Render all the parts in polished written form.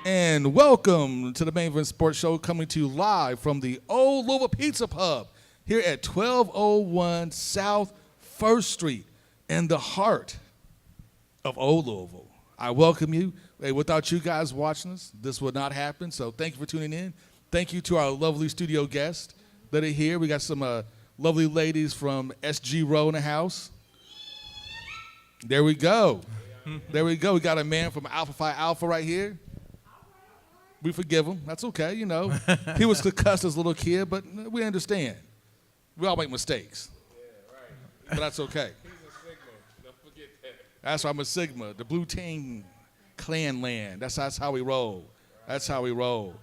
And welcome to the Main Event Sports Show, coming to you live from the Old Louisville Pizza Pub here at 1201 South 1st Street in the heart of Old Louisville. I welcome you. Hey, without you guys watching us, this would not happen, so thank you for tuning in. Thank you to our lovely studio guests that are here. We got some lovely ladies from SG Row in the house. There we go. There we go. We got a man from Alpha Phi Alpha right here. We forgive him. That's okay, you know. He was concussed as a little kid, but we understand. We all make mistakes. Yeah, right. But that's okay. He's a Sigma. Don't forget that. That's why I'm a Sigma. The Blue Team Clan Land. That's how we roll. That's how we roll.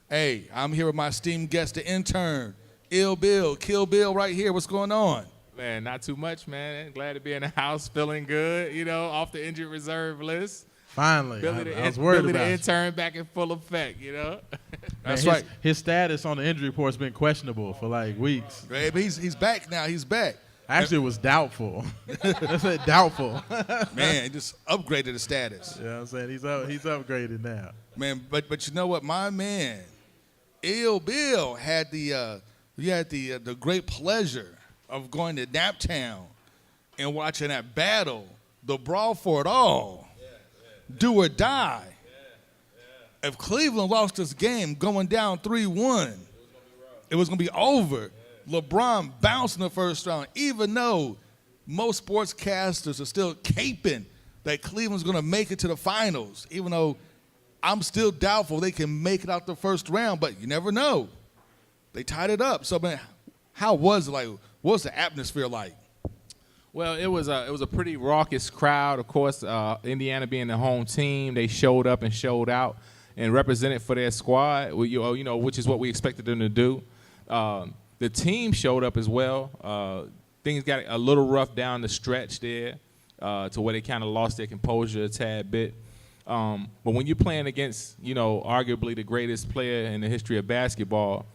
Hey, I'm here with my esteemed guest, the intern, Ill Bill, Kill Bill right here. What's going on? Man, not too much, man. Glad to be in the house, feeling good, you know, off the injured reserve list. Finally, I was worried Billy about the intern back in full effect, you know. That's man, right. His status on the injury report has been questionable for like weeks. Right, but he's back now. He's back. Actually, it was doubtful. I said doubtful. Man, he just upgraded the status. You know what I'm saying? He's upgraded now. Man, but you know what? My man, Ill Bill, had the great pleasure of going to Naptown and watching that battle, the brawl for it all. Do or die. If Cleveland lost this game going down 3-1, it was going to be over. LeBron bounced in the first round, even though most sportscasters are still caping that Cleveland's going to make it to the finals, even though I'm still doubtful they can make it out the first round, but you never know. They tied it up. So, man, how was it like? What was the atmosphere like? Well, it was a pretty raucous crowd. Of course, Indiana being the home team, they showed up and showed out and represented for their squad, you know, which is what we expected them to do. The team showed up as well. Things got a little rough down the stretch there to where they kind of lost their composure a tad bit. But when you're playing against, you know, arguably the greatest player in the history of basketball,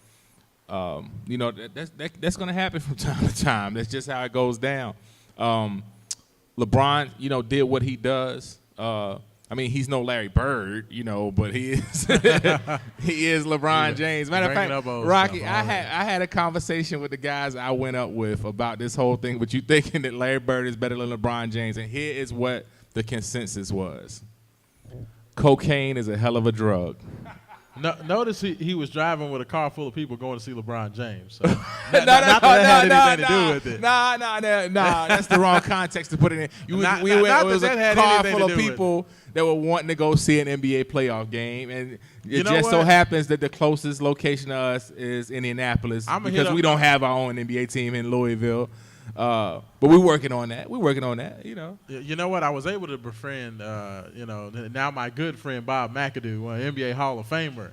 you know, that's going to happen from time to time. That's just how it goes down. LeBron, you know, did what he does. I mean, he's no Larry Bird, you know, but he is he is LeBron James. Matter of fact, Rocky, I had a conversation with the guys I went up with about this whole thing, but you thinking that Larry Bird is better than LeBron James, and here is what the consensus was. Cocaine is a hell of a drug. No, notice he was driving with a car full of people going to see LeBron James. So. Not that had anything to do with it. Nah. That's the wrong context to put it in. It was a car full of people that were wanting to go see an NBA playoff game, and it just so happens that the closest location to us is Indianapolis because we don't have our own NBA team in Louisville. But we're working on that. You know. You know what? I was able to befriend, you know, now my good friend Bob McAdoo, an NBA Hall of Famer.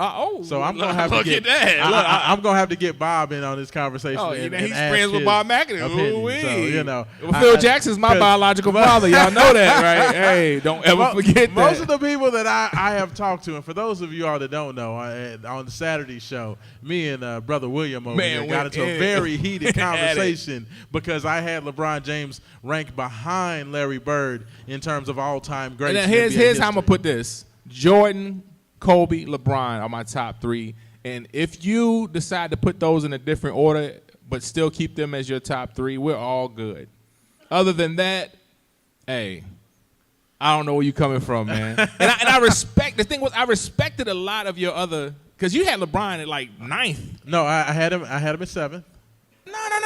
So I'm gonna have to get that. I'm gonna have to get Bob in on this conversation. Oh, he's friends with Bob McAdoo. So, you know, Phil Jackson's my biological father. Y'all know that, right? Hey, don't ever forget that. Most of the people that I have talked to, and for those of you all that don't know, on the Saturday show, me and Brother William over here got into a very heated conversation because I had LeBron James ranked behind Larry Bird in terms of all-time greats. And here's how I'm going to put this. Jordan, Kobe, LeBron are my top three. And if you decide to put those in a different order but still keep them as your top three, we're all good. Other than that, hey, I don't know where you're coming from, man. and I respect – the thing was I respected a lot of your other – because you had LeBron at like 9th. No, I had him at 7th.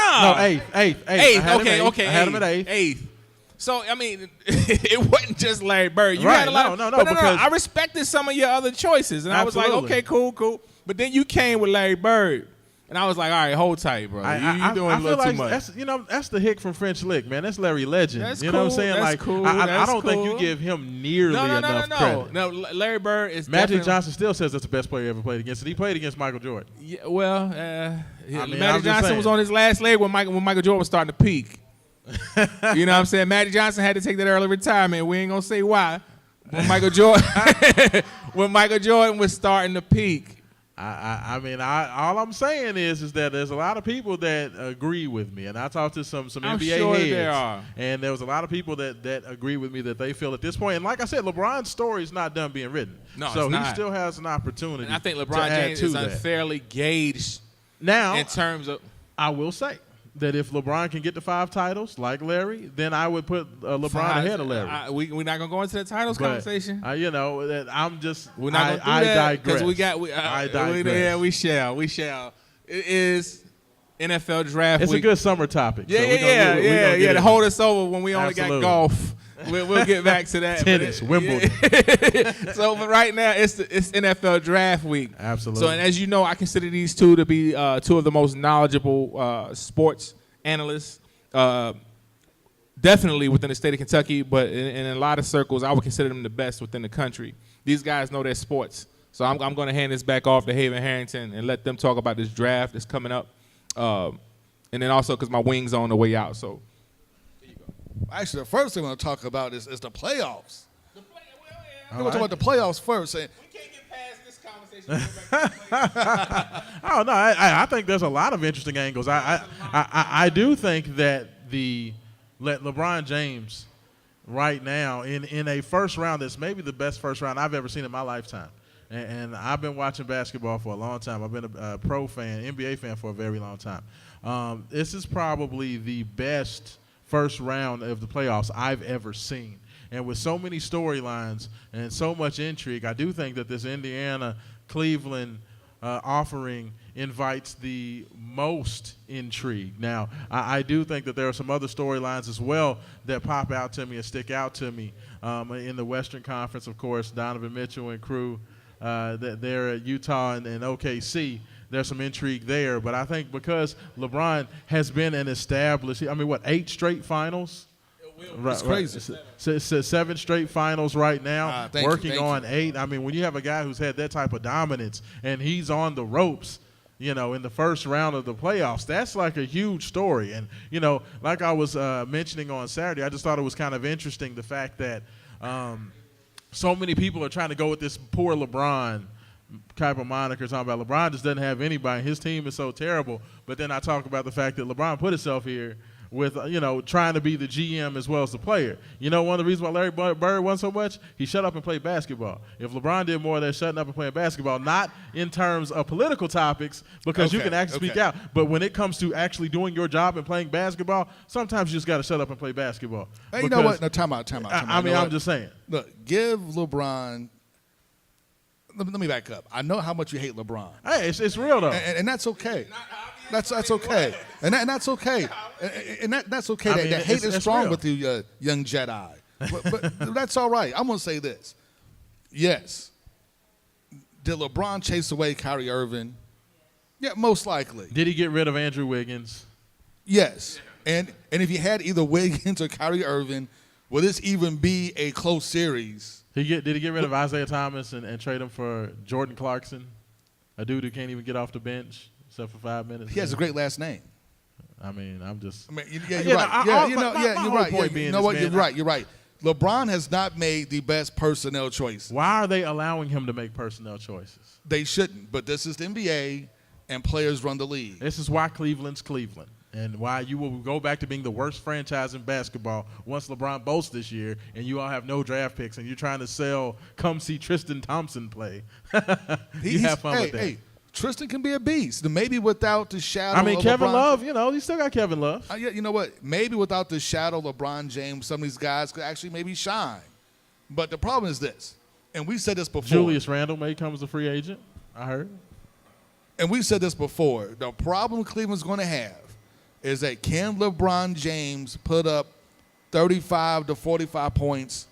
No, eighth. Okay. I had him at eighth. So, I mean, it wasn't just Larry Bird. You right. had a lot No. I respected some of your other choices. And Absolutely. I was like, okay, cool. But then you came with Larry Bird. And I was like, all right, hold tight, bro. You're doing a little too much. That's the hick from French Lick, man. That's Larry Legend. That's you know cool. what I'm saying? That's like, cool. I don't think you give him nearly enough credit. No, Larry Bird is Magic Johnson still says that's the best player he ever played against. And he played against Michael Jordan. Yeah, well, Magic Johnson was on his last leg when Michael Jordan was starting to peak. You know what I'm saying? Magic Johnson had to take that early retirement. We ain't going to say why. When Michael Jordan was starting to peak. I mean, all I'm saying is that there's a lot of people that agree with me, and I talked to some I'm NBA sure heads, there are. and there was a lot of people that agree with me that they feel at this point. And like I said, LeBron's story is not done being written, No, so it's he not. still has an opportunity. And I think to LeBron add James to is that. unfairly gauged Now, in terms of. I will say that if LeBron can get to 5 titles like Larry, then I would put LeBron ahead of Larry. We're not gonna go into the titles But, conversation. you know, that I'm just. We're not gonna I do that digress. I digress. Yeah, we shall. It is NFL draft It's week. a good summer topic. Yeah, so we're gonna get To into hold it. us over when we only Absolutely. got golf. We'll get back to that. Tennis, Wimbledon. So, but right now it's NFL draft week. Absolutely. So, and as you know, I consider these two to be two of the most knowledgeable sports analysts, definitely within the state of Kentucky, but in a lot of circles, I would consider them the best within the country. These guys know their sports. So I'm going to hand this back off to Haven Harrington and let them talk about this draft that's coming up. And then also because my wing's on the way out. So Actually, the first thing I want to talk about is the playoffs. All We're going to talk right. about the playoffs first. And we can't get past this conversation. Oh no, I think there's a lot of interesting angles. I do think that LeBron James right now in a first round that's maybe the best first round I've ever seen in my lifetime. And I've been watching basketball for a long time. I've been a pro fan, NBA fan for a very long time. This is probably the best first round of the playoffs I've ever seen. And with so many storylines and so much intrigue, I do think that this Indiana-Cleveland offering invites the most intrigue. Now, I do think that there are some other storylines as well that pop out to me and stick out to me. In the Western Conference, of course, Donovan Mitchell and crew, they're at Utah and OKC. There's some intrigue there. But I think because LeBron has been an established, 8 straight finals? It's crazy. So 7 straight finals right now, Thank working you. on 8. I mean, when you have a guy who's had that type of dominance and he's on the ropes, in the first round of the playoffs, that's like a huge story. And, like I was mentioning on Saturday, I just thought it was kind of interesting, the fact that so many people are trying to go with this poor LeBron type of moniker, talking about LeBron just doesn't have anybody. His team is so terrible. But then I talk about the fact that LeBron put himself here with, trying to be the GM as well as the player. One of the reasons why Larry Bird won so much, he shut up and played basketball. If LeBron did more of that shutting up and playing basketball, not in terms of political topics, because you Okay, can actually speak out, but when it comes to actually doing your job and playing basketball, sometimes you just got to shut up and play basketball. Hey, you know what? No, time out. I mean, I'm just saying. Look, give LeBron. Let me back up. I know how much you hate LeBron, Hey, it's real, though. and that's okay. That's okay, and that's okay, and that's okay. I mean, that hate is it's strong real. with you, young Jedi. But that's all right. I'm gonna say this. Yes. Did LeBron chase away Kyrie Irving? Yeah, most likely. Did he get rid of Andrew Wiggins? Yes. And if you had either Wiggins or Kyrie Irving, will this even be a close series? Did he get rid of Isaiah Thomas and trade him for Jordan Clarkson, a dude who can't even get off the bench except for 5 minutes? He has a great last name. I mean, I'm just. I mean, yeah, you're right. my You're whole right. point Yeah, being you know is, what? man, You're right. LeBron has not made the best personnel choice. Why are they allowing him to make personnel choices? They shouldn't, but this is the NBA, and players run the league. This is why Cleveland's Cleveland, and why you will go back to being the worst franchise in basketball once LeBron boasts this year, and you all have no draft picks, and you're trying to sell, come see Tristan Thompson play. You have fun with that. Hey, Tristan can be a beast. Maybe without the shadow. I mean, of Kevin LeBron, Love, you still got Kevin Love. Yeah, you know what? Maybe without the shadow of LeBron James, some of these guys could actually maybe shine. But the problem is this, and we said this before. Julius Randle may come as a free agent, I heard. And we've said this before. The problem Cleveland's going to have is that can LeBron James put up 35 to 45 points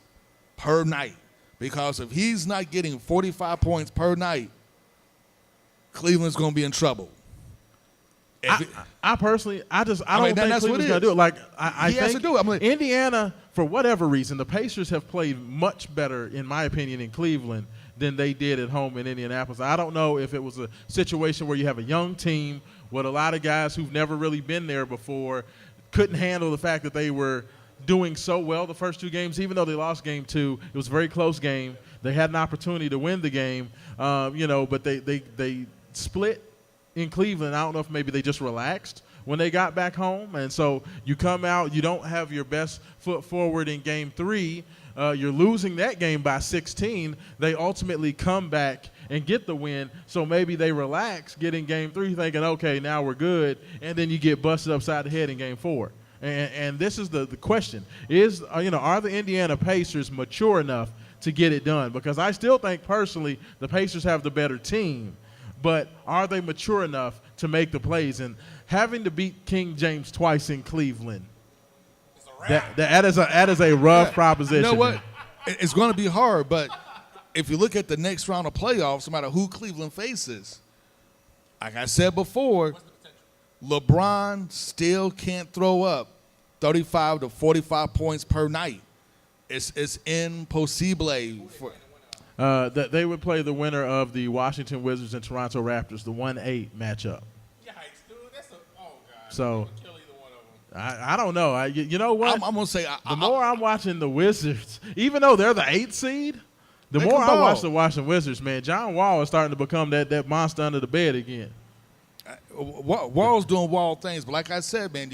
per night? Because if he's not getting 45 points per night, Cleveland's going to be in trouble. I personally, I don't mean, think that's what Cleveland's it going to do is. it. Like, I He has think to do it. I'm like- Indiana, for whatever reason, the Pacers have played much better, in my opinion, in Cleveland than they did at home in Indianapolis. I don't know if it was a situation where you have a young team with a lot of guys who've never really been there before, couldn't handle the fact that they were doing so well the first 2 games, even though they lost game 2. It was a very close game. They had an opportunity to win the game, but they split in Cleveland. I don't know if maybe they just relaxed when they got back home. And so you come out, you don't have your best foot forward in game 3. You're losing that game by 16. They ultimately come back and get the win. So maybe they relax, get in game 3 thinking, okay, now we're good. And then you get busted upside the head in game 4. And this is the question is, are the Indiana Pacers mature enough to get it done? Because I still think personally the Pacers have the better team, but are they mature enough to make the plays? And having to beat King James twice in Cleveland, that is a rough proposition. You know what? It's going to be hard, but if you look at the next round of playoffs, no matter who Cleveland faces, like I said before, LeBron still can't throw up 35 to 45 points per night. It's impossible. They would play the winner of the Washington Wizards and Toronto Raptors, the 1-8 matchup. Yikes, dude. God. So I don't know. You know what? I'm going to say the more I'm watching the Wizards, even though they're the 8th seed, the more I watch the Washington Wizards, man, John Wall is starting to become that monster under the bed again. Wall's doing Wall things, but like I said, man,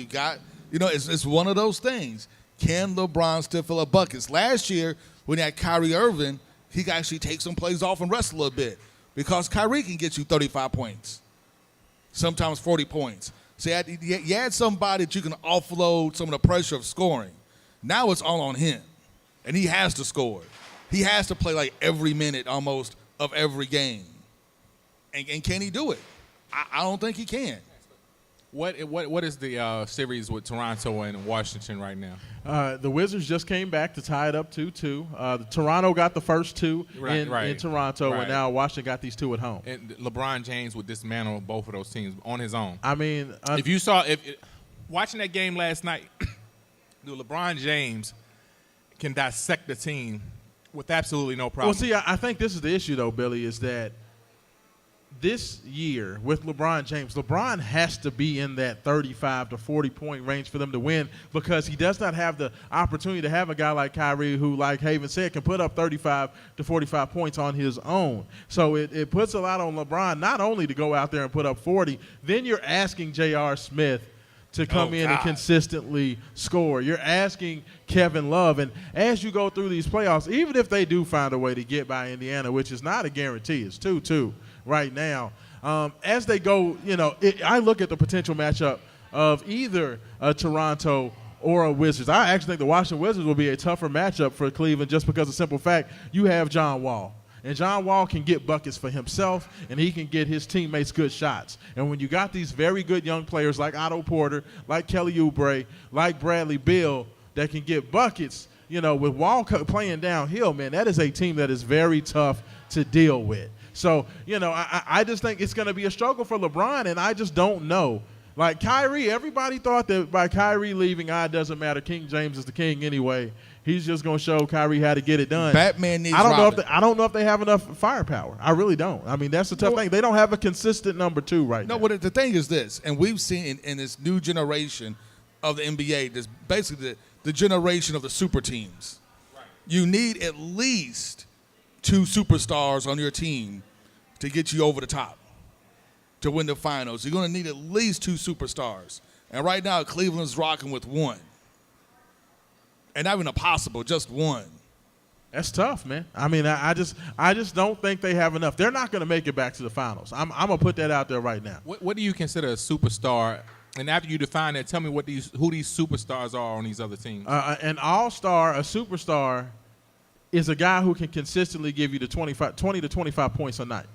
it's one of those things. Can LeBron still fill up buckets? Last year, when he had Kyrie Irving, he could actually take some plays off and rest a little bit because Kyrie can get you 35 points, sometimes 40 points. So you had somebody that you can offload some of the pressure of scoring. Now it's all on him, and he has to score. He has to play like every minute almost of every game. And can he do it? I don't think he can. What is the series with Toronto and Washington right now? The Wizards just came back to tie it up 2-2. Toronto got the first 2 in Toronto, and now Washington got these 2 at home. And LeBron James would dismantle both of those teams on his own. I mean, watching that game last night, LeBron James can dissect the team with absolutely no problem. Well, see, I think this is the issue, though, Billy, is that this year with LeBron James, LeBron has to be in that 35 to 40 point range for them to win because he does not have the opportunity to have a guy like Kyrie who, like Haven said, can put up 35 to 45 points on his own. So it puts a lot on LeBron not only to go out there and put up 40, then you're asking J.R. Smith to come in and consistently score. You're asking Kevin Love. And as you go through these playoffs, even if they do find a way to get by Indiana, which is not a guarantee, it's 2-2 right now. As they go, I look at the potential matchup of either a Toronto or a Wizards. I actually think the Washington Wizards will be a tougher matchup for Cleveland just because of the simple fact you have John Wall. And John Wall can get buckets for himself, and he can get his teammates good shots. And when you got these very good young players like Otto Porter, like Kelly Oubre, like Bradley Beal that can get buckets, with Wall playing downhill, man, that is a team that is very tough to deal with. So, I just think it's going to be a struggle for LeBron, and I just don't know. Like Kyrie, everybody thought that by Kyrie leaving, it doesn't matter. King James is the king anyway. He's just going to show Kyrie how to get it done. Batman needs Robin. I don't know if they have enough firepower. I really don't. I mean, that's the tough thing. They don't have a consistent number 2 right now. No, but the thing is this, and we've seen in this new generation of the NBA, this basically the generation of the super teams. Right. You need at least 2 superstars on your team to get you over the top, to win the finals. You're going to need at least 2 superstars. And right now, Cleveland's rocking with 1. And not even possible, just 1. That's tough, man. I mean, I just don't think they have enough. They're not going to make it back to the finals. I'm going to put that out there right now. What do you consider a superstar? And after you define that, tell me who these superstars are on these other teams. An all-star, a superstar, is a guy who can consistently give you the 20 to 25 points a night.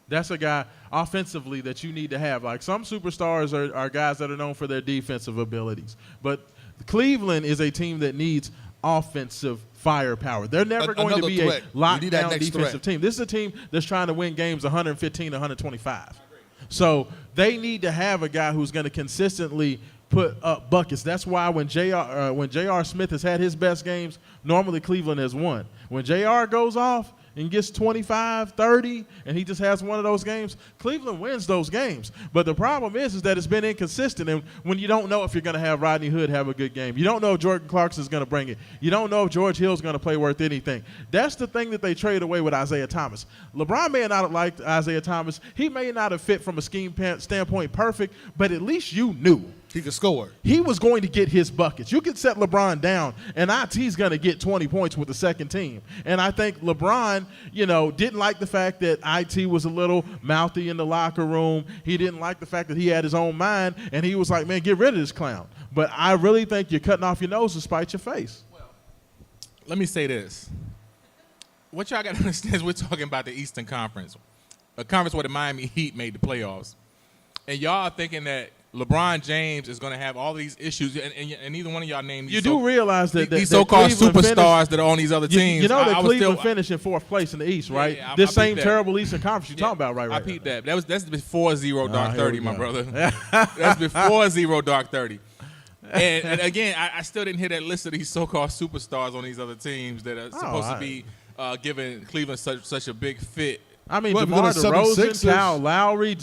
That's a guy offensively that you need to have. Like some superstars are guys that are known for their defensive abilities. But Cleveland is a team that needs offensive firepower. They're never going to be a lockdown defensive team. This is a team that's trying to win games 115 to 125. So they need to have a guy who's going to consistently put up buckets. That's why when J.R. Smith has had his best games, normally Cleveland has won. When J.R. goes off, and gets 25, 30, and he just has one of those games, Cleveland wins those games. But the problem is that it's been inconsistent, and when you don't know if you're going to have Rodney Hood have a good game, you don't know if Jordan Clarkson is going to bring it, you don't know if George Hill's going to play worth anything. That's the thing that they traded away with Isaiah Thomas. LeBron may not have liked Isaiah Thomas. He may not have fit from a scheme standpoint perfect, but at least you knew He could score. he was going to get his buckets. You could set LeBron down, and IT's going to get 20 points with the second team. And I think LeBron, didn't like the fact that IT was a little mouthy in the locker room. He didn't like the fact that he had his own mind, and he was like, man, get rid of this clown. But I really think you're cutting off your nose to spite your face. Let me say this. What y'all got to understand is we're talking about the Eastern Conference, a conference where the Miami Heat made the playoffs. And y'all are thinking that LeBron James is going to have all these issues, and neither one of y'all named You do realize that these that so-called Cleveland superstars that are on these other teams. You know that I was Cleveland still, finished in fourth place in the East, right? Yeah, this I same peeped that. terrible Eastern Conference you're talking about, right? I Right. peeped that. That's before Zero Dark here 30, we my go. brother. That's before Zero Dark 30. And again, I still didn't hear that list of these so-called superstars on these other teams that are supposed to be giving Cleveland such a big fit. I mean, Well, DeMar because the DeRozan, 76ers Kyle Lowry,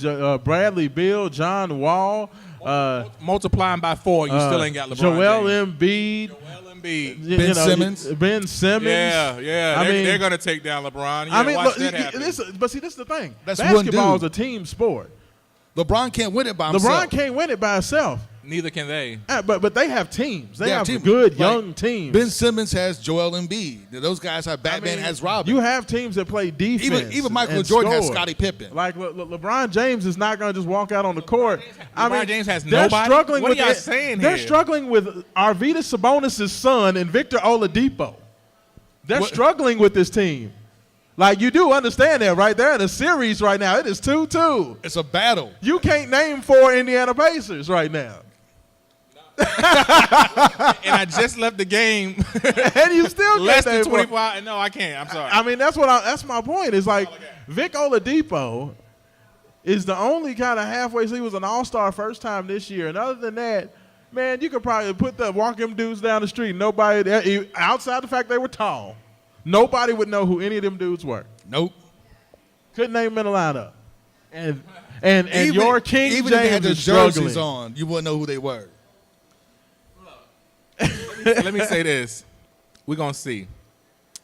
Bradley Beal, John Wall, Multiplying by 4, you still ain't got LeBron Joel James. Embiid, Joel Embiid. Ben Simmons. Ben Simmons. Yeah. I mean, They're going to take down LeBron. Yeah, I mean, watch look, that happen. but see, this is the thing. That's one Basketball is dude. a team sport. LeBron can't win it by himself. LeBron can't win it by himself. Neither can they. But they have teams. They have teams. good Like, young teams. Ben Simmons has Joel Embiid. Those guys have Batman has Robin. You have teams that play defense. Even Michael and Jordan has score. Scottie Pippen. Like LeBron James is not going to just walk out on the court. LeBron James has they're nobody? Struggling What are with y'all saying They're here? struggling with Arvydas Sabonis' son and Victor Oladipo. They're struggling with this team. Like, you do understand that, right? They're in a series right now. It is 2-2. It's a battle. You can't name 4 Indiana Pacers right now. And I just left the game And you still less can't than name 4. 25. No, I can't. I'm sorry. I mean, that's my point. Is like Vic Oladipo is the only kind of halfway. So he was an all-star first time this year, and other than that, man, you could probably walk them dudes down the street. Nobody outside the fact they were tall, nobody would know who any of them dudes were. Nope. Couldn't name them in a lineup. And Even- your King even if they had James their is jerseys struggling. on, you wouldn't know who they were. Let me say this. We're going to see.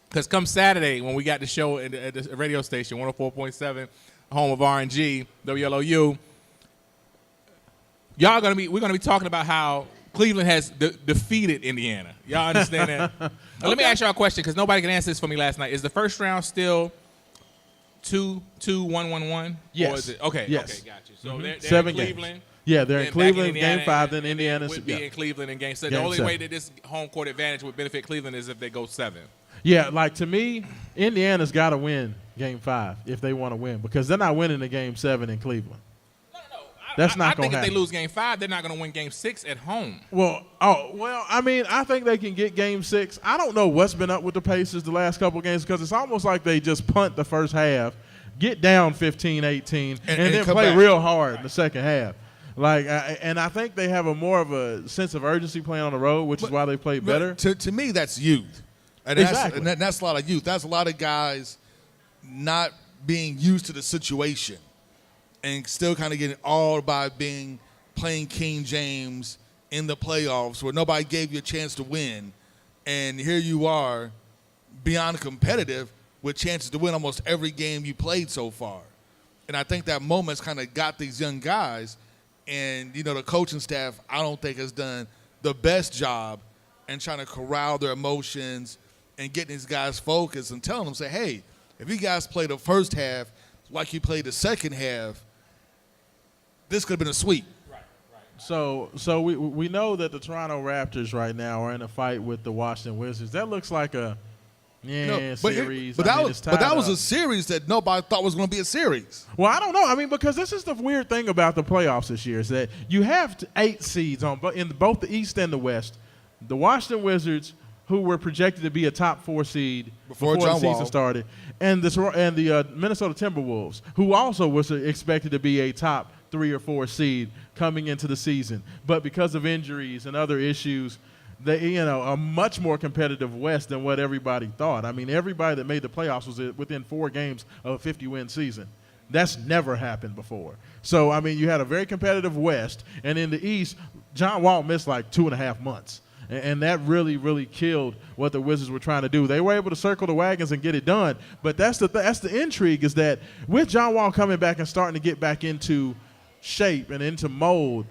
Because come Saturday, when we got the show at the radio station, 104.7, home of RNG, WLOU, we're going to be talking about how Cleveland has defeated Indiana. Y'all understand that? Now, let me ask y'all a question, because nobody can answer this for me last night. Is the first round still 2-2-1-1-1? Yes. Or is it? Okay, Yes. okay, got you. So they're 7 in games. Cleveland. Yeah, they're in Then back Cleveland, Indiana, game 5, then and Indiana. would be in Cleveland in game 7. Game The only 7. way that this home court advantage would benefit Cleveland is if they go 7. Yeah, like to me, Indiana's got to win game 5 if they want to win, because they're not winning the game 7 in Cleveland. That's not I gonna think if happen. they lose game 5, they're not going to win game 6 at home. Well, I mean, I think they can get game 6. I don't know what's been up with the Pacers the last couple of games, because it's almost like they just punt the first half, get down 15-18, and then come play back. real hard in the second half. Like, and I think they have a more of a sense of urgency playing on the road, which is why they play better. To me, that's youth. And Exactly. that's a lot of youth. That's a lot of guys not being used to the situation and still kind of getting awed by playing King James in the playoffs where nobody gave you a chance to win. And here you are beyond competitive with chances to win almost every game you played so far. And I think that moment's kind of got these young guys. And, the coaching staff, I don't think has done the best job in trying to corral their emotions and getting these guys focused and telling them, say, hey, if you guys play the first half like you played the second half, this could have been a sweep. So we know that the Toronto Raptors right now are in a fight with the Washington Wizards. That looks like a series. But that was a series that nobody thought was going to be a series. Well, I don't know. I mean, because this is the weird thing about the playoffs this year is that you have 8 seeds in both the East and the West. The Washington Wizards, who were projected to be a top 4 seed before the John season Wall started, and the Minnesota Timberwolves, who also was expected to be a top 3 or 4 seed coming into the season, but because of injuries and other issues, a much more competitive West than what everybody thought. I mean, everybody that made the playoffs was within 4 games of a 50-win season. That's never happened before. So, I mean, you had a very competitive West, and in the East, John Wall missed like 2.5 months. And that really, really killed what the Wizards were trying to do. They were able to circle the wagons and get it done. But that's the intrigue, is that with John Wall coming back and starting to get back into shape and into mold,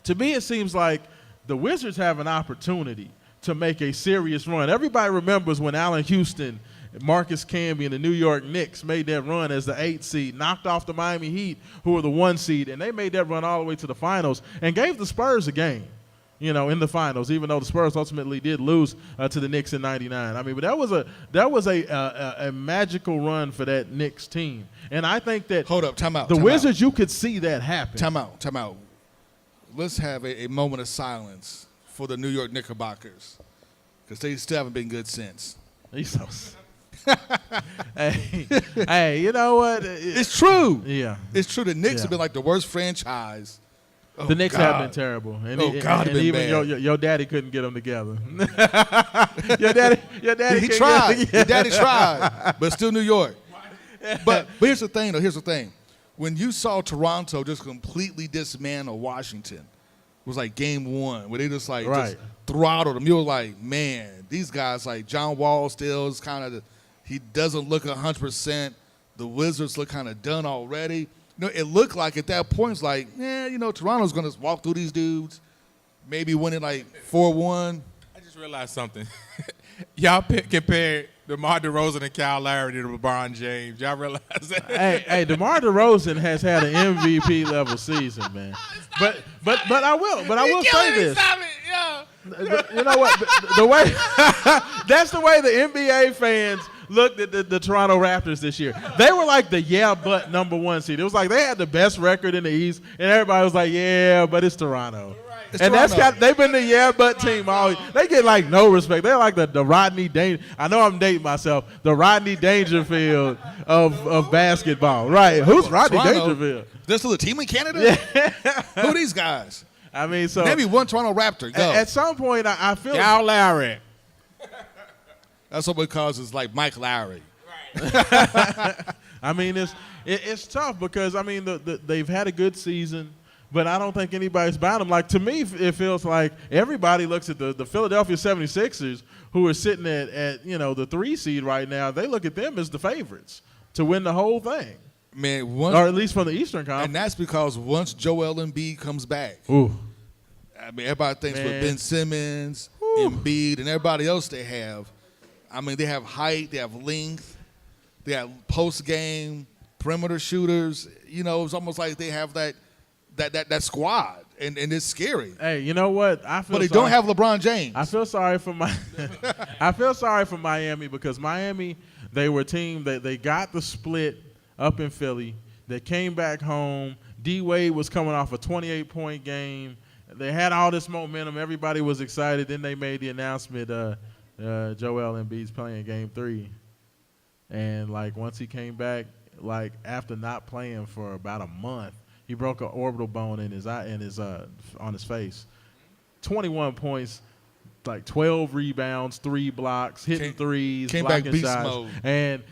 to me it seems like the Wizards have an opportunity to make a serious run. Everybody remembers when Allen Houston, Marcus Camby, and the New York Knicks made that run as the 8th seed, knocked off the Miami Heat, who were the 1 seed, and they made that run all the way to the finals and gave the Spurs a game. In the finals, even though the Spurs ultimately did lose to the Knicks in '99. I mean, but that was a magical run for that Knicks team, and I think that time out. The Wizards, you could see that happen. Time out. Let's have a moment of silence for the New York Knickerbockers, because they still haven't been good since. Hey, you know what? It's true. Yeah, it's true. The Knicks have been like the worst franchise. The Knicks have been terrible, and even your daddy couldn't get them together. your daddy he tried. Your daddy tried, but still New York. But here's the thing, though. Here's the thing: when you saw Toronto just completely dismantle Washington, it was like Game 1, where they just just throttled them. You were like, man, these guys, like John Wall, still is kind of he doesn't look 100%. The Wizards look kind of done already. It looked like at that point, it's like, Toronto's going to walk through these dudes, maybe winning like 4-1. I just realized something. Y'all compared DeMar DeRozan and Kyle Lowry to LeBron James. Y'all realize that? Hey, DeMar DeRozan has had an MVP level season, man. But I will say this. You know what? The way that's the way the NBA fans looked at the Toronto Raptors this year. They were like the but number 1 seed. It was like they had the best record in the East, and everybody was like, yeah, but it's Toronto. It's and Toronto. they've been the but team all. They get like no respect. They're like the Rodney Dangerfield. I know I'm dating myself. The Rodney Dangerfield of basketball, right? Who's Rodney Dangerfield? They're still a team in Canada. Who are these guys? I mean, so maybe one Toronto Raptor. Go. At some point, I feel Kyle Lowry. That's what we call is like Mike Lowry. Right. I mean, it's tough because I mean they've had a good season, but I don't think anybody's bound them. Like to me, it feels like everybody looks at the Philadelphia 76ers, who are sitting at the 3 seed right now. They look at them as the favorites to win the whole thing. Man, or at least from the Eastern Conference. And that's because once Joel Embiid comes back, I mean everybody thinks with Ben Simmons, Embiid, and everybody else they have. I mean, they have height, they have length, they have post-game perimeter shooters. It's almost like they have that squad, and it's scary. Hey, you know what? But they don't have LeBron James. I feel sorry for Miami because Miami, they were a team that they got the split up in Philly. They came back home. D-Wade was coming off a 28-point game. They had all this momentum. Everybody was excited. Then they made the announcement. Joel Embiid's playing Game 3, and like once he came back, like after not playing for about a month, he broke an orbital bone in his eye, on his face. 21 points, like 12 rebounds, 3 blocks, hitting threes, blocking shots, and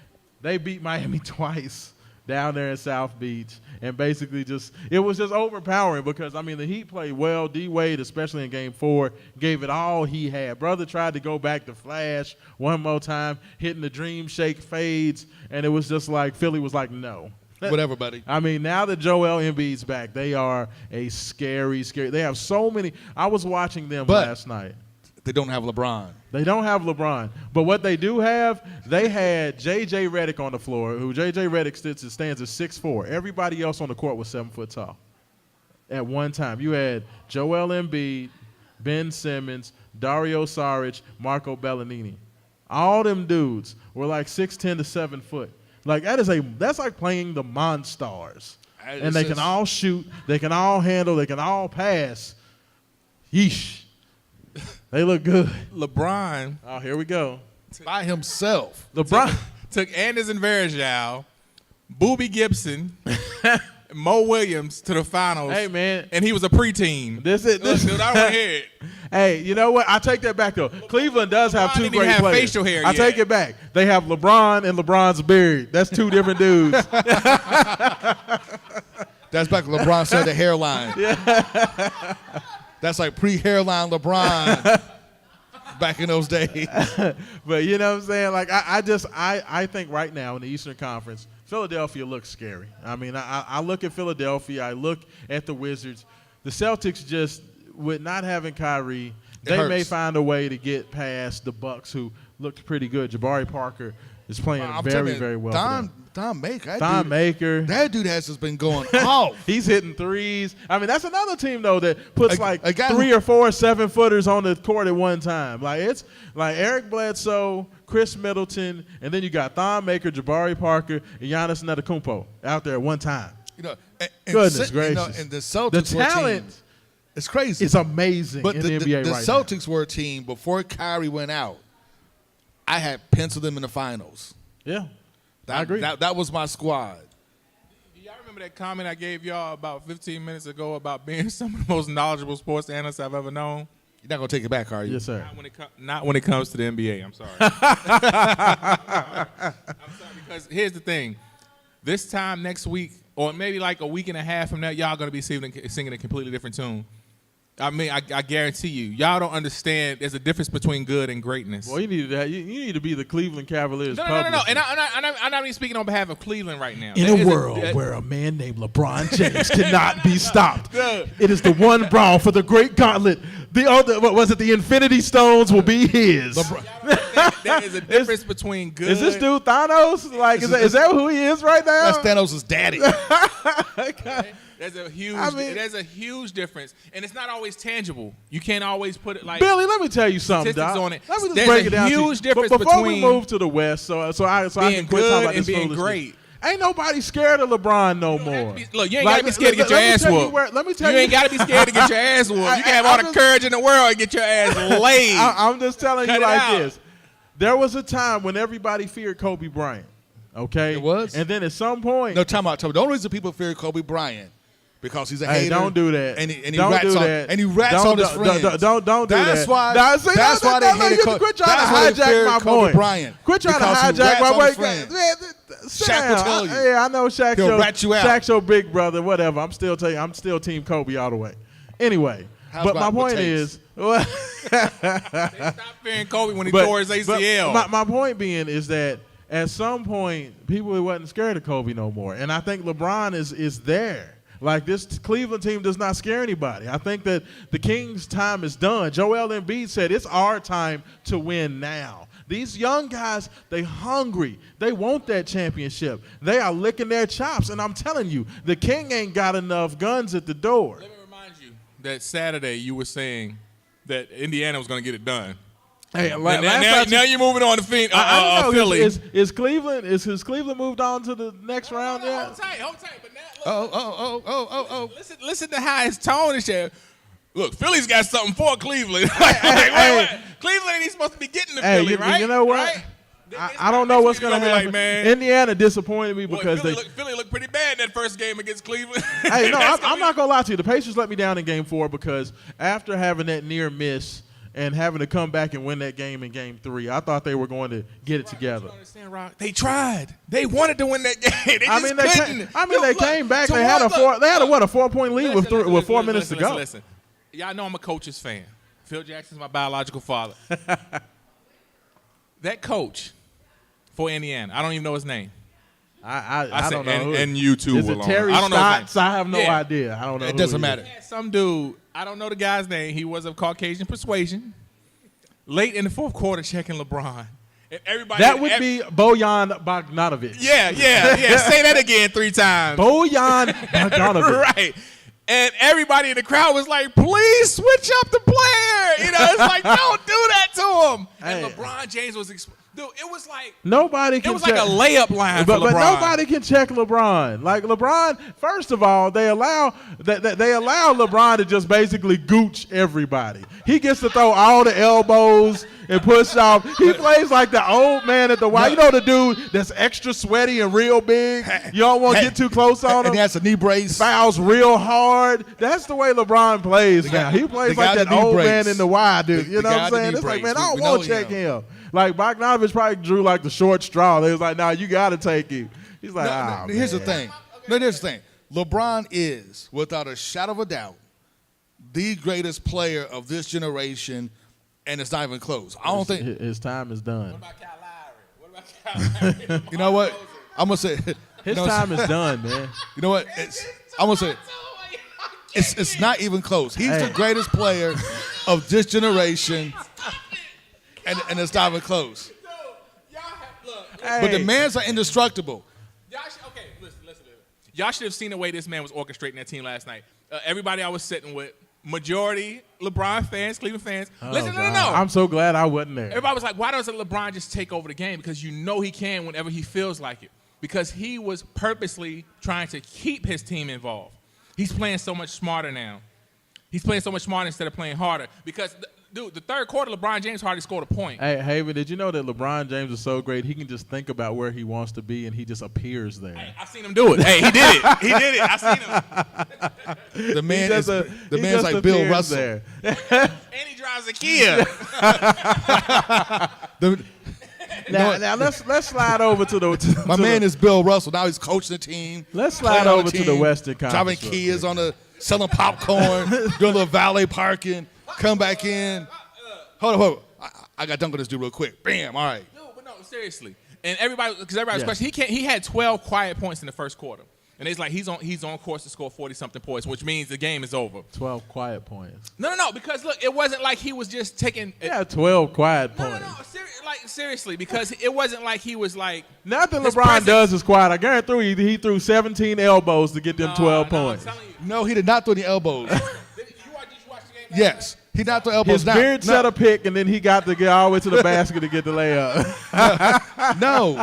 they beat Miami twice down there in South Beach, and basically it was just overpowering because, I mean, the Heat played well. D-Wade, especially in Game 4, gave it all he had. Brother tried to go back to Flash one more time, hitting the dream shake fades, and it was just like Philly was like, no. Whatever, buddy. I mean, now that Joel Embiid's back, they are a scary. They have so many. I was watching them last night. They don't have LeBron. They don't have LeBron. But what they do have, they had J.J. Redick on the floor, who J.J. Redick stands at 6'4". Everybody else on the court was 7 foot tall at one time. You had Joel Embiid, Ben Simmons, Dario Saric, Marco Bellinini. All them dudes were like 6'10" to 7 foot. Like that's like playing the Monstars. And they can all shoot, they can all handle, they can all pass. Yeesh. They look good. LeBron. Oh, here we go. By himself. LeBron took Anderson Varejao, Boobie Gibson, Mo Williams to the finals. Hey, man. And he was a preteen. Dude, I don't want to hear it. Hey, you know what? I take that back though. Cleveland does have LeBron two didn't even great have players. facial hair I yet. take it back. They have LeBron and LeBron's beard. That's two different dudes. That's back when LeBron said the hairline. Yeah. That's like pre-hairline LeBron back in those days. But you know what I'm saying? Like I think right now in the Eastern Conference, Philadelphia looks scary. I mean, I look at Philadelphia. I look at the Wizards. The Celtics just, with not having Kyrie, they may find a way to get past the Bucks, who looked pretty good. Jabari Parker is playing very well. Thon Maker. That dude has just been going off. He's hitting threes. I mean, that's another team though that puts a guy 3 or 4 7-footers on the court at one time. Like it's like Eric Bledsoe, Chris Middleton, and then you got Thon Maker, Jabari Parker, and Giannis Antetokounmpo out there at one time. You know, Goodness gracious. You know, and the Celtics The talent, it's crazy. it's amazing But in the the NBA the right Celtics were a team before Kyrie went out. I had penciled them in the finals. now. Yeah, I agree. That was my squad. Do y'all remember that comment I gave y'all about 15 minutes ago about being some of the most knowledgeable sports analysts I've ever known? You're not gonna take it back, are you? Yes, sir. Not when it comes to the NBA. I'm sorry. I'm sorry, because here's the thing. This time next week, or maybe like a week and a half from now, y'all going to be singing a completely different tune. I mean, I guarantee you, y'all don't understand. There's a difference between good and greatness. Well, you need to be the Cleveland Cavaliers. No. And I'm not even speaking on behalf of Cleveland right now. In a world where a man named LeBron James cannot be stopped, it is the one brawl for the great gauntlet. The other, what was it? The Infinity Stones will be his. There is a difference between good. Is this dude Thanos? Like, is that who he is right now? That's Thanos' daddy. There's a huge, there's a huge difference, and it's not always tangible. You can't always put it like Billy. Let me tell you something, statistics Doc. on it. Let me just There's break a it down. huge difference but before between we move to the West, so I being can quit talking good about and this being foolishness. great. Ain't nobody scared of LeBron no more. Look, you ain't got to be scared to get your ass whooped. Let me tell you. You ain't got to be scared to get your ass whooped. You can have all the courage in the world and get your ass laid. I'm just telling Cut you it like out. this. There was a time when everybody feared Kobe Bryant. Okay? It was? And then at some point. No, time out. The only reason people fear Kobe Bryant because he's a hater. Hey, don't do that. And he don't rats do on, that. And he rats on his friends. Don't do that. That's why. Now, see, that's why they hated Kobe. Quit trying That's to why they hijack feared my Kobe point. Bryant. Quit trying to because he hijack rats my on his point. friends. Sit Shaq down. will tell you. Yeah, I know Shaq. He'll rat you out. Shaq's your big brother. Whatever. I'm still Team Kobe all the way. Anyway, but my point is. They stopped fearing Kobe when he tore his ACL. My point being is that at some point, people wasn't scared of Kobe no more. And I think LeBron is there. Like, this Cleveland team does not scare anybody. I think that the Kings' time is done. Joel Embiid said it's our time to win now. These young guys, they hungry. They want that championship. They are licking their chops. And I'm telling you, the King ain't got enough guns at the door. Let me remind you that Saturday you were saying that Indiana was going to get it done. Hey, now you're moving on to Philly. Is Cleveland moved on to the next round yet? Hold tight. But now, Oh. Listen to how his tone is. There. Look, Philly's got something for Cleveland. Hey. Cleveland ain't supposed to be getting to Hey, Philly, right? you know what? Right? I don't know what's going to happen. Like, man, Indiana disappointed me boy, because Philly looked pretty bad in that first game against Cleveland. Hey, no, I'm not going to lie to you. The Pacers let me down in Game 4 because after having that near miss and having to come back and win that game in Game 3, I thought they were going to get it together. You understand, Rock? They tried. They wanted to win that game. They came back. They had a 4-point lead with 4 minutes to go. Listen. Y'all know I'm a coach's fan. Phil Jackson's my biological father. That coach for Indiana, I don't even know his name. I don't know. And you too. Is it Terry I don't know his name. Stotts? I have no idea. I don't know. It doesn't matter. Some dude, I don't know the guy's name. He was of Caucasian persuasion. Late in the fourth quarter, checking LeBron. And everybody. That would be Bojan Bogdanovic. Yeah. Say that again 3 times. Bojan Bogdanovic. Right. And everybody in the crowd was like, please switch up the player. You know, it's like, don't do that to him. And Hey. LeBron James was, dude, it was like nobody can. It was like a layup line for LeBron. But nobody can check LeBron. Like LeBron, first of all, they allow LeBron to just basically gooch everybody. He gets to throw all the elbows and push off. He plays like the old man at the Y. You know the dude that's extra sweaty and real big. You don't want to get too close on him. And he has a knee brace. Fouls real hard. That's the way LeBron plays now. He plays like that old man in the Y, dude. You know what I'm saying? It's like, man, I don't want to check him. Like Bogdanovich probably drew like the short straw. They was like, nah, you got to take him. He's like, here's the thing. No, here's the thing. LeBron is, without a shadow of a doubt, the greatest player of this generation, and it's not even close. I don't think his time is done. What about Kyle Lowry? You know what? I'm gonna say his time is done, man. You know what? I'm gonna say it's not even close. He's the greatest player of this generation, and it's not even close. But the man's are indestructible. Okay, listen. Y'all should have seen the way this man was orchestrating that team last night. Everybody I was sitting with, majority LeBron fans, Cleveland fans. Listen, no. I'm so glad I wasn't there. Everybody was like, why doesn't LeBron just take over the game? Because you know he can whenever he feels like it. Because he was purposely trying to keep his team involved. He's playing so much smarter now. He's playing so much smarter instead of playing harder. Because, dude, the third quarter, LeBron James hardly scored a point. Hey, Haven, did you know that LeBron James is so great, he can just think about where he wants to be, and he just appears there. Hey, I seen him do it. Hey, he did it. He did it. I seen him. The man's like Bill Russell. There. And he drives a Kia. Now let's slide over to the. My man is Bill Russell. Now he's coaching the team. Let's slide over to the Western Conference. Driving Kias on selling popcorn, doing a little valet parking. Come back in. Hold on. I got dunk on this dude real quick. Bam. All right. No, but seriously. And everybody was questioning. He had 12 quiet points in the first quarter. And it's like he's on course to score 40-something points, which means the game is over. 12 quiet points. No, because look, it wasn't like he was just taking. Yeah, 12 quiet points. No, seriously, because it wasn't like he was like. Nothing LeBron does is quiet. I guarantee you, he threw 17 elbows to get them 12 points. No, he did not throw any elbows. Did you watch the game? Yes. He not throw elbows. His beard set a pick, and then he got to get all the way to the basket to get the layup. No.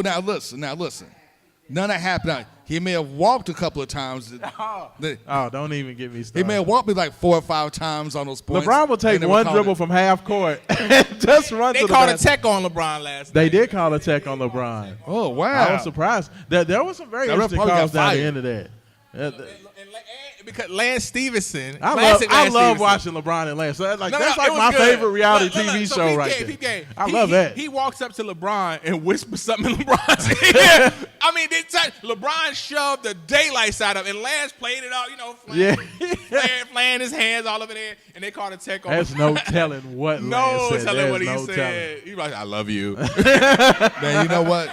Now listen. None of that happened. He may have walked a couple of times. Don't even get me started. He may have walked me like 4 or 5 times on those points. LeBron will take one dribble from half court and just run to the basket. They called a tech on LeBron last night. They did call a tech on LeBron. Oh, wow. I was surprised. There was some very interesting calls down the end of that. Because Lance Stevenson. I love watching LeBron and Lance. That's like my favorite reality TV show right there. I love that. He walks up to LeBron and whispers something in LeBron's ear. I mean, LeBron shoved the daylights out of him, and Lance played it all, flaying his hands all over there, and they called a tech on him. There's no telling what Lance said. No telling what he said. He was like, I love you. Man, you know what?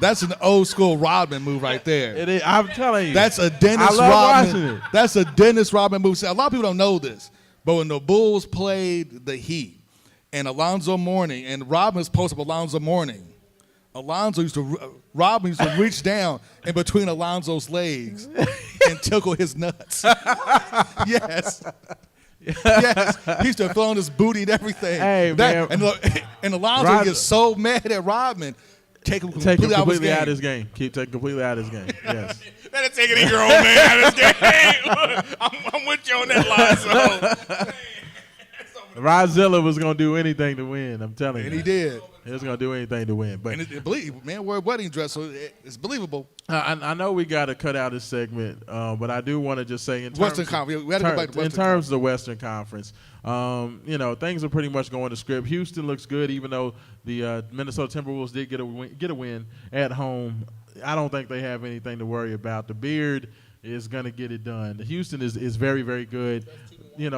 That's an old school Rodman move right there. It is. I'm telling you. That's a Dennis Rodman. That's a Dennis Rodman move. See, a lot of people don't know this, but when the Bulls played the Heat and Alonzo Mourning and Rodman's post up Alonzo Mourning, Rodman used to reach down in between Alonzo's legs and tickle his nuts. Yes. Yes, he used to throw on his booty and everything. Hey, man. And Alonzo gets so mad at Rodman. Take him completely out of his game. Keep taking completely out of his game. Yes. Better take it in your own man out of his game. I'm with you on that line. So. Rozilla was going to do anything to win. I'm telling you. And he did. He was going to do anything to win. But wear a wedding dress, so it's believable. I know we got to cut out this segment, but I do want to just say in terms of the Western Conference, things are pretty much going to script. Houston looks good, even though the Minnesota Timberwolves did get a win at home. I don't think they have anything to worry about. The Beard is going to get it done. Houston is very, very good.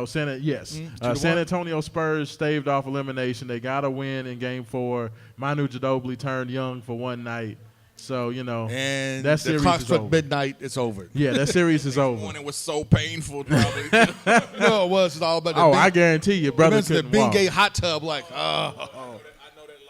San Antonio Spurs staved off elimination. They got a win in Game 4. Manu Ginobili turned young for one night. So, and that series the clock is struck over. Midnight, it's over. Yeah, that series is over. It was so painful, probably. No, it was. It's all about the I guarantee you, brother couldn't walk. The Bengay hot tub,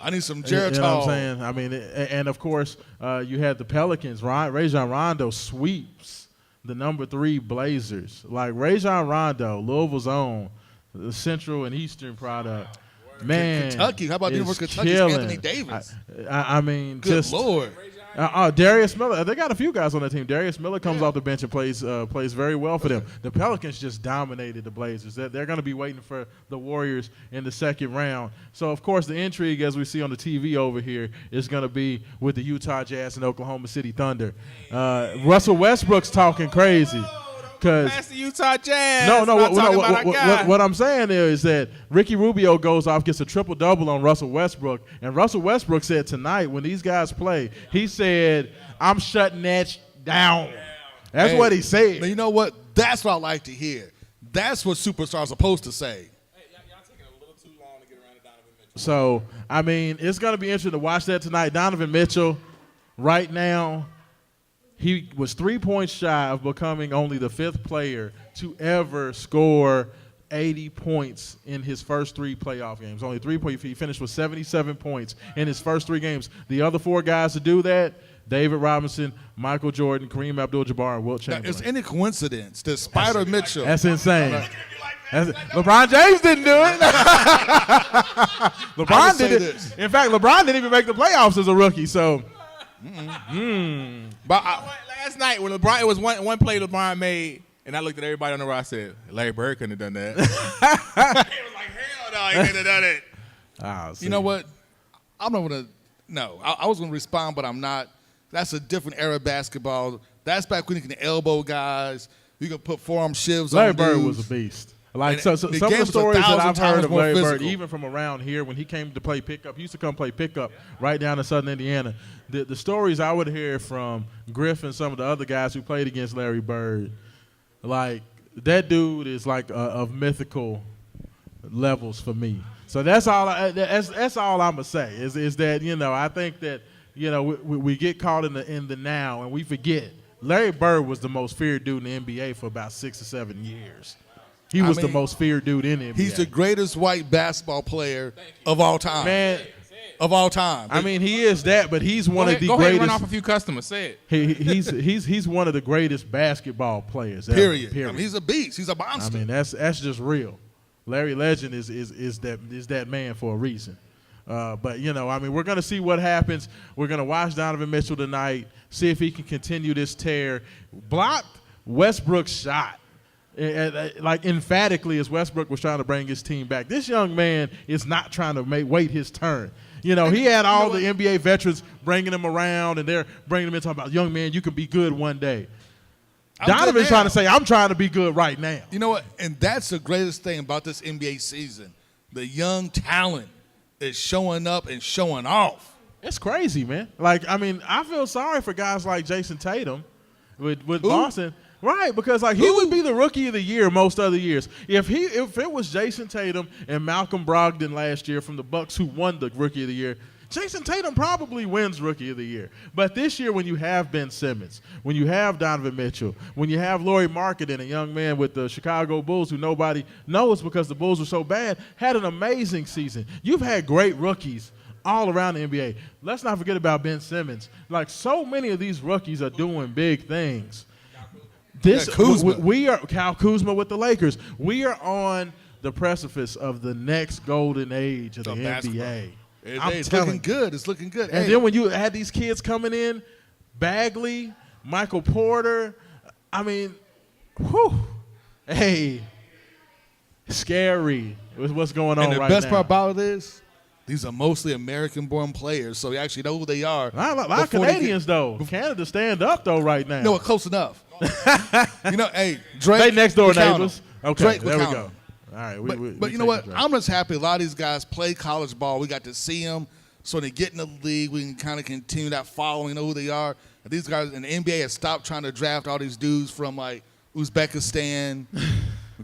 I need some Geritol. You know what I'm saying? I mean, and of course, you had the Pelicans. Rajon Rondo sweeps the number 3 Blazers. Like Rajon Rondo, Louisville's own, the Central and Eastern product. Man, Kentucky. How about the is University of Kentucky's killing. Anthony Davis? I mean, Good just Lord. Darius Miller. They got a few guys on that team. Darius Miller comes off the bench and plays very well for them. The Pelicans just dominated the Blazers. They're going to be waiting for the Warriors in the second round. So, of course, the intrigue, as we see on the TV over here, is going to be with the Utah Jazz and Oklahoma City Thunder. Russell Westbrook's talking crazy. Pass the Utah Jazz. What I'm saying is that Ricky Rubio goes off, gets a triple-double on Russell Westbrook, and Russell Westbrook said tonight when these guys play, he said, I'm shutting that down. That's what he said. Now, you know what? That's what I like to hear. That's what superstars are supposed to say. Hey, y'all taking a little too long to get around to Donovan Mitchell. So, I mean, it's going to be interesting to watch that tonight. Donovan Mitchell, right now, he was 3 points shy of becoming only the 5th player to ever score 80 points in his first 3 playoff games. Only 3 points. He finished with 77 points in his first 3 games. The other 4 guys to do that, David Robinson, Michael Jordan, Kareem Abdul-Jabbar, and Wilt Chamberlain. Is any coincidence that Spider Mitchell? That's insane. LeBron James didn't do it. LeBron did it. In fact, LeBron didn't even make the playoffs as a rookie. So, But last night when LeBron, it was one play LeBron made, and I looked at everybody on the roster. I said, Larry Bird couldn't have done that. He was like, hell no, he couldn't have done it. You know what? I'm not gonna. No, I was gonna respond, but I'm not. That's a different era of basketball. That's back when you can elbow guys. You can put forearm shivs Larry on Bird dudes. was a beast. Like And some the of game the was stories that 1,000 I've heard times of more Larry Bird, physical. even from around here when he came to play pickup, he used to come play pickup right down in Southern Indiana. The stories I would hear from Griff and some of the other guys who played against Larry Bird, like that dude is like of mythical levels for me. So that's all. That's all I'm gonna say is that I think that we get caught in the now and we forget Larry Bird was the most feared dude in the NBA for about 6 or 7 years. He was the most feared dude in the NBA. He's the greatest white basketball player of all time. Man, of all time. I mean, he is that, but he's one of the Go ahead and greatest. run off a few customers. Say it. He's one of the greatest basketball players. Ever, period. period. I mean, he's a beast. He's a monster. I mean, that's just real. Larry Legend is that man for a reason. But I mean, we're gonna see what happens. We're gonna watch Donovan Mitchell tonight, see if he can continue this tear. Blocked Westbrook's shot. Like emphatically as Westbrook was trying to bring his team back. This young man is not trying to wait his turn. He had all the NBA veterans bringing him around, and they're bringing him in talking about, young man, you can be good one day. Donovan's trying to say, I'm trying to be good right now. You know what? And that's the greatest thing about this NBA season. The young talent is showing up and showing off. It's crazy, man. Like, I mean, I feel sorry for guys like Jason Tatum with Boston. Right, because he would be the rookie of the year most other years. If it was Jason Tatum and Malcolm Brogdon last year from the Bucks who won the rookie of the year, Jason Tatum probably wins rookie of the year. But this year when you have Ben Simmons, when you have Donovan Mitchell, when you have Lauri Markkanen, a young man with the Chicago Bulls who nobody knows because the Bulls were so bad, had an amazing season. You've had great rookies all around the NBA. Let's not forget about Ben Simmons. Like, so many of these rookies are doing big things. We are Kyle Kuzma with the Lakers. We are on the precipice of the next golden age of the NBA. It's looking good. It's looking good. And then when you had these kids coming in, Bagley, Michael Porter, I mean, scary with what's going on right now. And the best part about it is, these are mostly American-born players, so you actually know who they are. A lot of Canadians, though. Canada stand up, though, right now. No, close enough. Drake. They next door neighbors. Okay, Drake, there we go. All right, but you know what? I'm just happy a lot of these guys play college ball. We got to see them, so when they get in the league, we can kind of continue that following, know who they are. And these guys in the NBA have stopped trying to draft all these dudes from like Uzbekistan,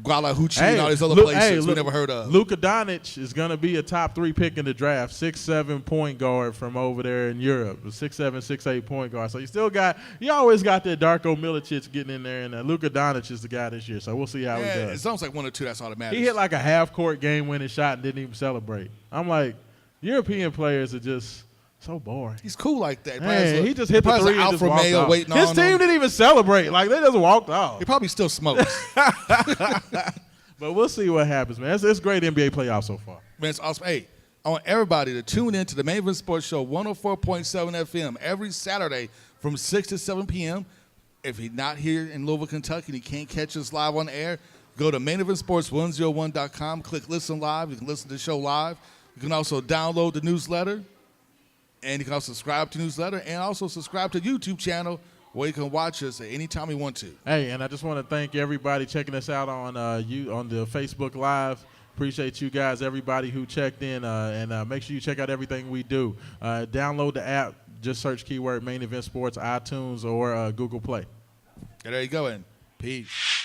Guadalajara, and all these other places we never heard of. Luka Doncic is going to be a top 3 pick in the draft, 6'7" point guard from over there in Europe, 6'7", 6'8" point guard. So you always got that Darko Milicic getting in there, and Luka Doncic is the guy this year. So we'll see how he does. It's almost like 1 or 2. That's all that matters. He hit like a half-court game-winning shot and didn't even celebrate. I'm like, European players are just so boring. He's cool like that. Man, he just hit the 3 and just walked off. Waiting His on team him. didn't even celebrate. Like, they just walked off. He probably still smokes. But we'll see what happens, man. It's great NBA playoffs so far. Man, it's awesome. Hey, I want everybody to tune in to the Main Event Sports Show, 104.7 FM, every Saturday from 6 to 7 p.m. If you're not here in Louisville, Kentucky, and you can't catch us live on the air, go to maineventsports101.com, click Listen Live. You can listen to the show live. You can also download the newsletter, and you can also subscribe to the newsletter, and also subscribe to the YouTube channel where you can watch us at any time you want to. Hey, and I just want to thank everybody checking us out on on the Facebook Live. Appreciate you guys, everybody who checked in, and make sure you check out everything we do. Download the app. Just search keyword Main Event Sports, iTunes, or Google Play. There you go, and peace.